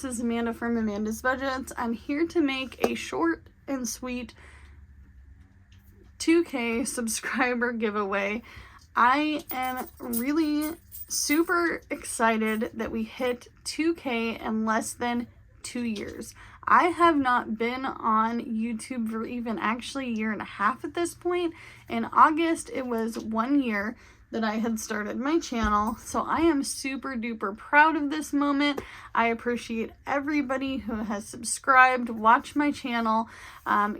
this is Amanda from Amanda's Budgets. I'm here to make a short and sweet 2K subscriber giveaway. I am really super excited that we hit 2K in less than 2 years. I have not been on YouTube for even actually a year and a half at this point. In August, it was 1 year that I had started my channel, so I am super duper proud of this moment. I appreciate everybody who has subscribed, watched my channel,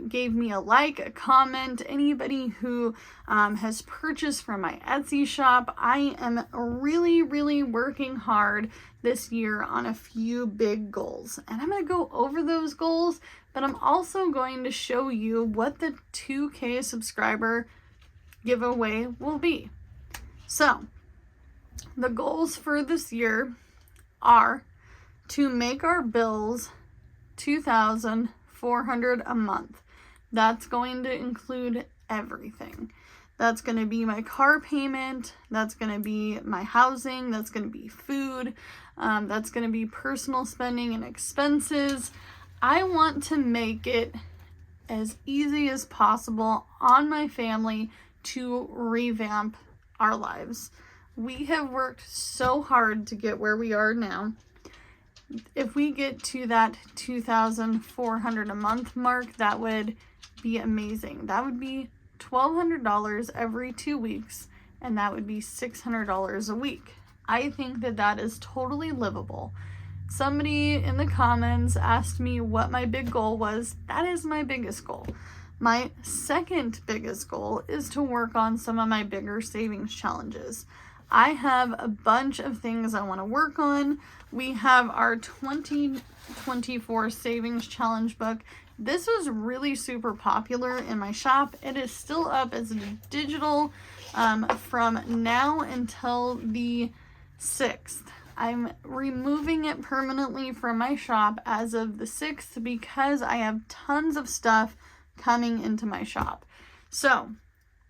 gave me a like, a comment, anybody who has purchased from my Etsy shop. I am really working hard this year on a few big goals, and I'm going to go over those goals, but I'm also going to show you what the 2K subscriber giveaway will be. So, the goals for this year are to make our bills $2,400 a month. That's going to include everything. That's going to be my car payment, that's going to be my housing, that's going to be food, that's going to be personal spending and expenses. I want to make it as easy as possible on my family to revamp our lives. We have worked so hard to get where we are now. If we get to that $2,400 a month mark, that would be amazing. That would be $1,200 every 2 weeks, and that would be $600 a week. I think that that is totally livable. Somebody in the comments asked me what my big goal was. That is my biggest goal. My second biggest goal is to work on some of my bigger savings challenges. I have a bunch of things I want to work on. We have our 2024 savings challenge book. This was really super popular in my shop. It is still up as a digital from now until the 6th. I'm removing it permanently from my shop as of the 6th because I have tons of stuff coming into my shop. So,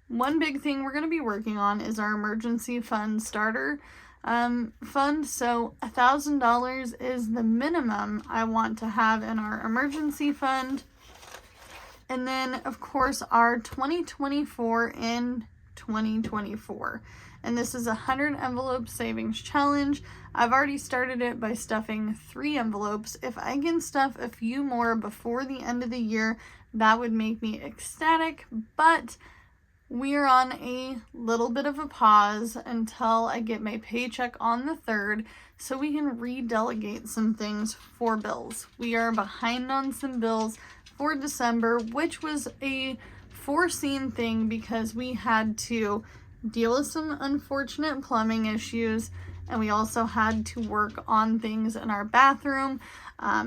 one big thing we're going to be working on is our emergency fund starter fund. So, $1,000 is the minimum I want to have in our emergency fund. And then, of course, our 2024 and 2024. And this is a 100 envelope savings challenge. I've already started it by stuffing 3 envelopes. If I can stuff a few more before the end of the year, that would make me ecstatic, but we are on a little bit of a pause until I get my paycheck on the 3rd so we can redelegate some things for bills. We are behind on some bills for December, which was a foreseen thing because we had to deal with some unfortunate plumbing issues, and we also had to work on things in our bathroom.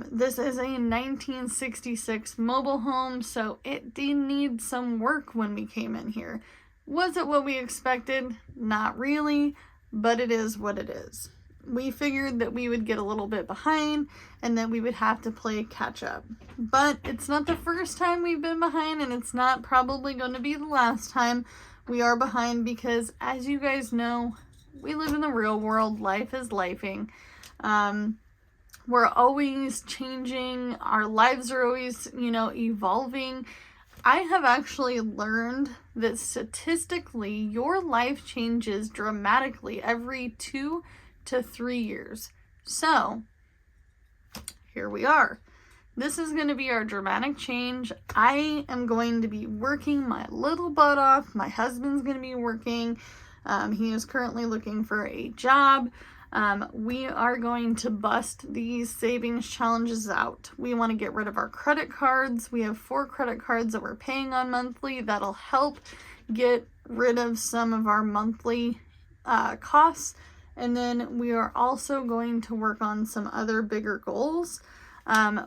This is a 1966 mobile home, so it did need some work when we came in here. Was it what we expected? Not really, but it is what it is. We figured that we would get a little bit behind and that we would have to play catch up. But it's not the first time we've been behind, and it's not probably going to be the last time we are behind because, as you guys know, we live in the real world. Life is lifing. We're always changing. Our lives are always, evolving. I have actually learned that statistically, your life changes dramatically every 2 to 3 years. So, here we are. This is going to be our dramatic change. I am going to be working my little butt off. My husband's going to be working. He is currently looking for a job. We are going to bust these savings challenges out. We want to get rid of our credit cards. We have 4 credit cards that we're paying on monthly. That'll help get rid of some of our monthly costs. And then we are also going to work on some other bigger goals.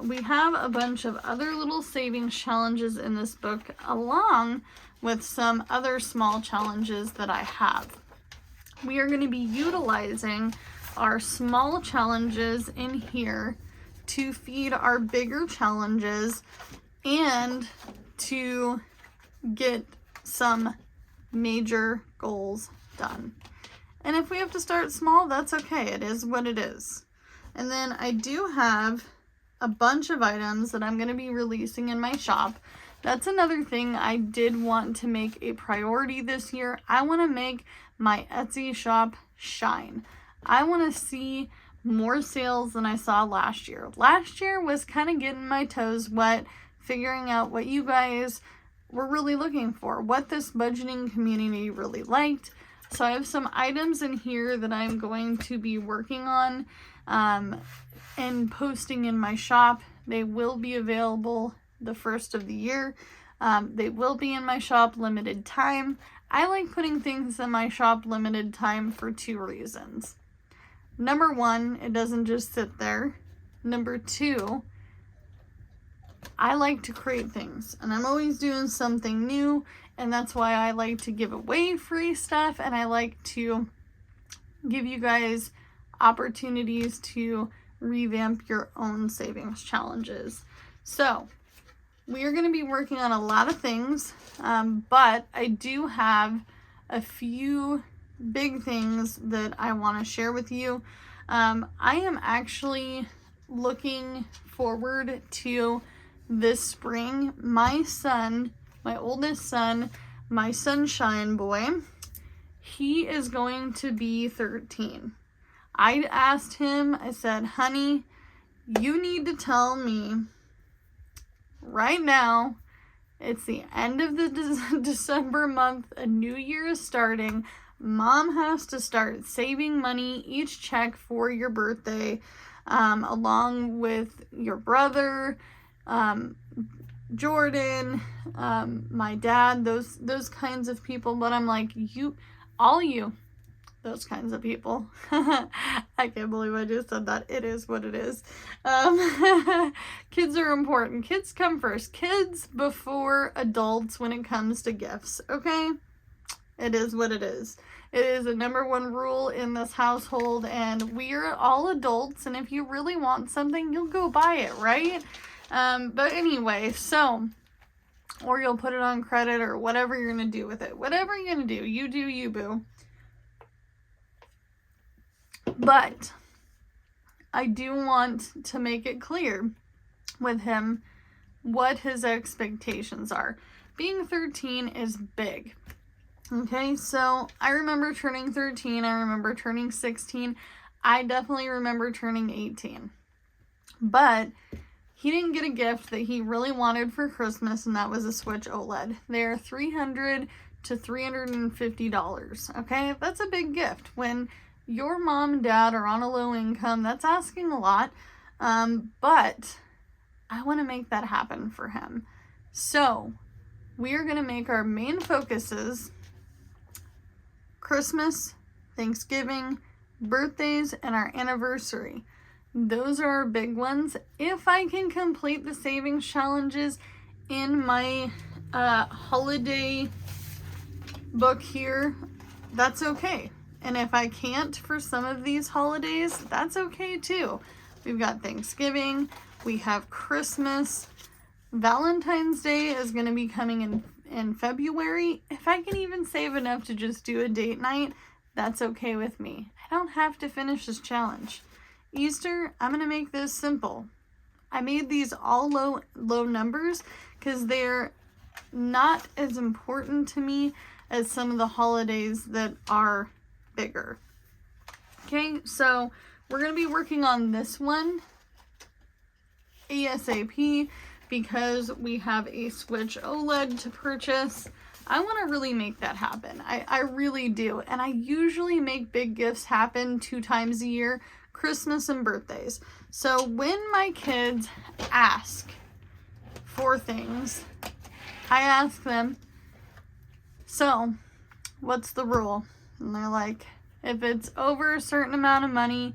We have a bunch of other little savings challenges in this book, along with some other small challenges that I have. We are going to be utilizing our small challenges in here to feed our bigger challenges and to get some major goals done. And if we have to start small, that's okay. It is what it is. And then I do have a bunch of items that I'm going to be releasing in my shop. That's another thing I did want to make a priority this year. I want to make my Etsy shop shine. I want to see more sales than I saw last year. Last year was kind of getting my toes wet, figuring out what you guys were really looking for, what this budgeting community really liked. So I have some items in here that I'm going to be working on and posting in my shop. They will be available the first of the year. They will be in my shop limited time. I like putting things in my shop limited time for 2 reasons. Number 1, it doesn't just sit there. Number 2, I like to create things, and I'm always doing something new, and that's why I like to give away free stuff, and I like to give you guys opportunities to revamp your own savings challenges. So we are going to be working on a lot of things, but I do have a few big things that I want to share with you. I am actually looking forward to this spring. My son, my oldest son, my sunshine boy, he is going to be 13. I asked him, I said, honey, you need to tell me right now, it's the end of the December month, a new year is starting. Mom has to start saving money each check for your birthday, along with your brother, Jordan, my dad, those kinds of people. But I'm like, those kinds of people. I can't believe I just said that. It is what it is. Kids are important. Kids come first. Kids before adults when it comes to gifts, okay? It is what it is. It is a number 1 rule in this household, and we're all adults, and if you really want something, you'll go buy it, right? But anyway, so, or you'll put it on credit or whatever you're going to do with it. Whatever you're going to do, you do you, boo. But I do want to make it clear with him what his expectations are. Being 13 is big. Okay, so I remember turning 13. I remember turning 16. I definitely remember turning 18. But he didn't get a gift that he really wanted for Christmas, and that was a Switch OLED. They're $300 to $350. Okay, that's a big gift. When your mom and dad are on a low income, that's asking a lot. But I want to make that happen for him. So we are going to make our main focuses Christmas, Thanksgiving, birthdays, and our anniversary. Those are our big ones. If I can complete the savings challenges in my holiday book here, that's okay. And if I can't for some of these holidays, that's okay too. We've got Thanksgiving, we have Christmas, Valentine's Day is going to be coming in February. If I can even save enough to just do a date night, that's okay with me. I don't have to finish this challenge. Easter, I'm going to make this simple. I made these all low numbers because they're not as important to me as some of the holidays that are bigger. Okay, so we're going to be working on this one ASAP because we have a Switch OLED to purchase. I want to really make that happen. I really do. And I usually make big gifts happen 2 times a year, Christmas and birthdays. So when my kids ask for things, I ask them, so what's the rule? And they're like, if it's over a certain amount of money,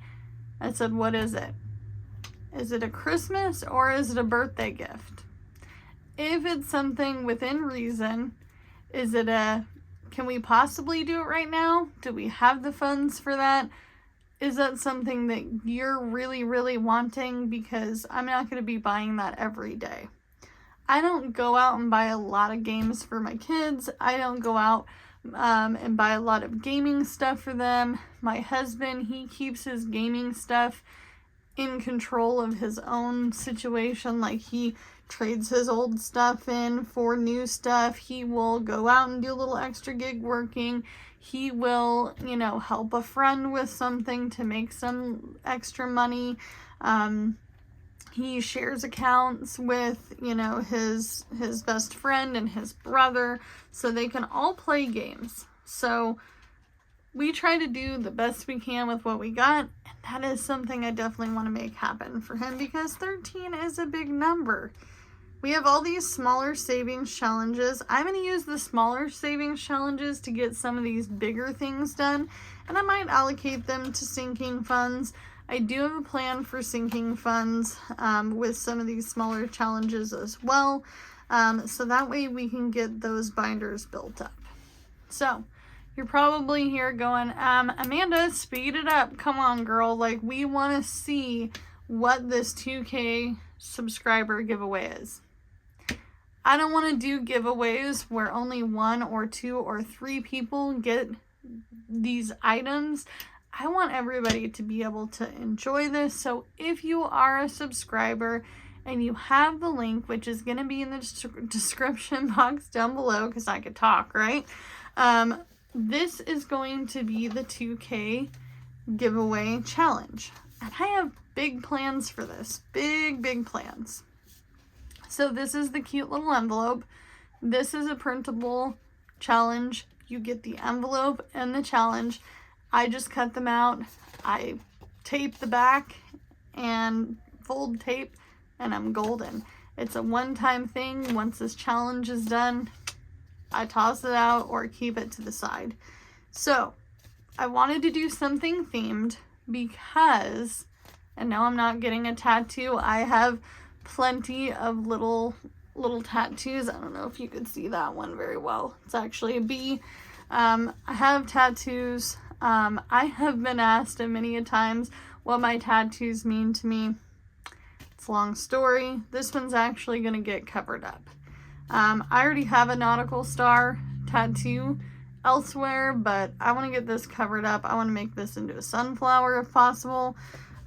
I said, what is it? Is it a Christmas or is it a birthday gift? If it's something within reason, is it can we possibly do it right now? Do we have the funds for that? Is that something that you're really, really wanting? Because I'm not going to be buying that every day. I don't go out and buy a lot of games for my kids. I don't go out and buy a lot of gaming stuff for them. My husband, he keeps his gaming stuff in control of his own situation. Like, he trades his old stuff in for new stuff. He will go out and do a little extra gig working. He will, help a friend with something to make some extra money. He shares accounts with, his best friend and his brother, so they can all play games. So we try to do the best we can with what we got, and that is something I definitely want to make happen for him, because 13 is a big number. We have all these smaller savings challenges. I'm going to use the smaller savings challenges to get some of these bigger things done, and I might allocate them to sinking funds. I do have a plan for sinking funds with some of these smaller challenges as well, so that way we can get those binders built up. So you're probably here going, Amanda, speed it up. Come on, girl. Like, we want to see what this 2K subscriber giveaway is. I don't want to do giveaways where only 1 or 2 or 3 people get these items. I want everybody to be able to enjoy this. So if you are a subscriber and you have the link, which is going to be in the description box down below, because I could talk, right? This is going to be the 2K giveaway challenge. And I have big plans for this. Big plans. So this is the cute little envelope. This is a printable challenge. You get the envelope and the challenge. I just cut them out. I tape the back and fold tape, and I'm golden. It's a one-time thing. Once this challenge is done, I toss it out or keep it to the side. So I wanted to do something themed because, and no, I'm not getting a tattoo. I have plenty of little tattoos. I don't know if you could see that one very well. It's actually a bee. I have tattoos. I have been asked many a times what my tattoos mean to me. It's a long story. This one's actually going to get covered up. I already have a nautical star tattoo elsewhere, but I want to get this covered up. I want to make this into a sunflower if possible.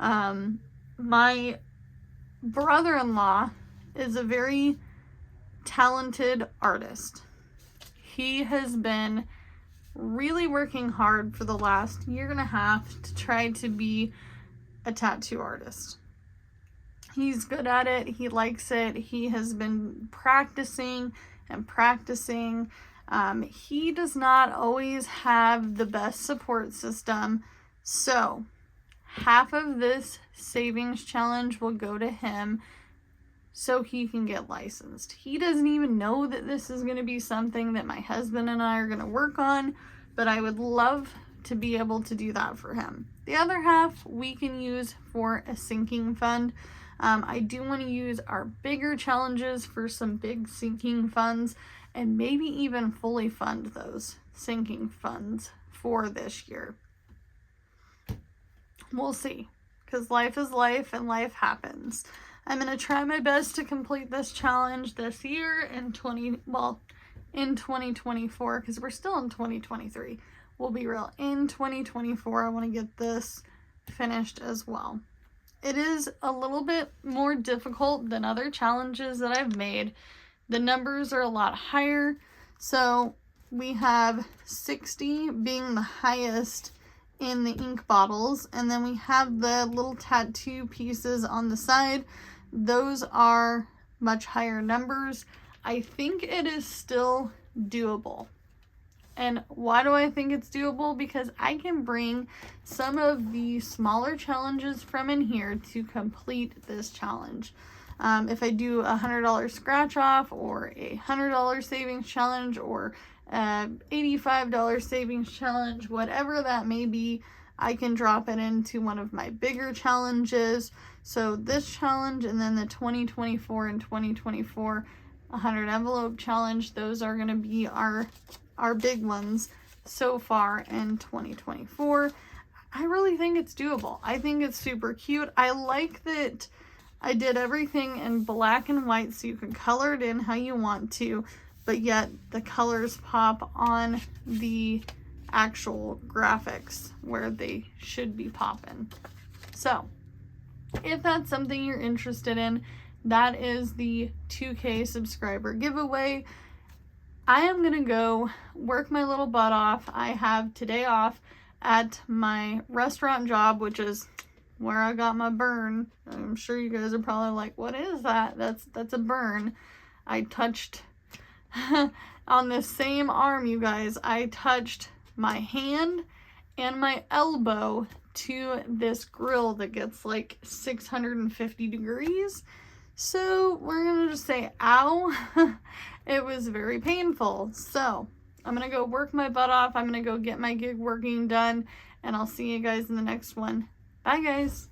My brother-in-law is a very talented artist. He has been really working hard for the last 1.5 years to try to be a tattoo artist. He's good at it. He likes it. He has been practicing and practicing. He does not always have the best support system. So half of this savings challenge will go to him so he can get licensed. He doesn't even know that this is going to be something that my husband and I are going to work on, but I would love to be able to do that for him. The other half we can use for a sinking fund. I do want to use our bigger challenges for some big sinking funds, and maybe even fully fund those sinking funds for this year. We'll see, because life is life and life happens. I'm going to try my best to complete this challenge this year in 2024, because we're still in 2023. We'll be real. In 2024, I want to get this finished as well. It is a little bit more difficult than other challenges that I've made. The numbers are a lot higher. So we have 60 being the highest in the ink bottles, and then we have the little tattoo pieces on the side. Those are much higher numbers. I think it is still doable. And why do I think it's doable? Because I can bring some of the smaller challenges from in here to complete this challenge. If I do a $100 scratch off, or a $100 savings challenge, or $85 savings challenge, whatever that may be, I can drop it into one of my bigger challenges. So this challenge, and then the 2024 and 2024 100 envelope challenge, those are going to be our big ones so far in 2024. I really think it's doable. I think it's super cute. I like that I did everything in black and white so you can color it in how you want to, but yet the colors pop on the actual graphics where they should be popping. So if that's something you're interested in, that is the 2K subscriber giveaway. I am gonna go work my little butt off. I have today off at my restaurant job, which is where I got my burn. I'm sure you guys are probably like, what is that? That's a burn. I touched on this same arm, you guys, I touched my hand and my elbow to this grill that gets like 650 degrees. So we're gonna just say, ow. It was very painful. So I'm gonna go work my butt off. I'm gonna go get my gig working done, and I'll see you guys in the next one. Bye, guys.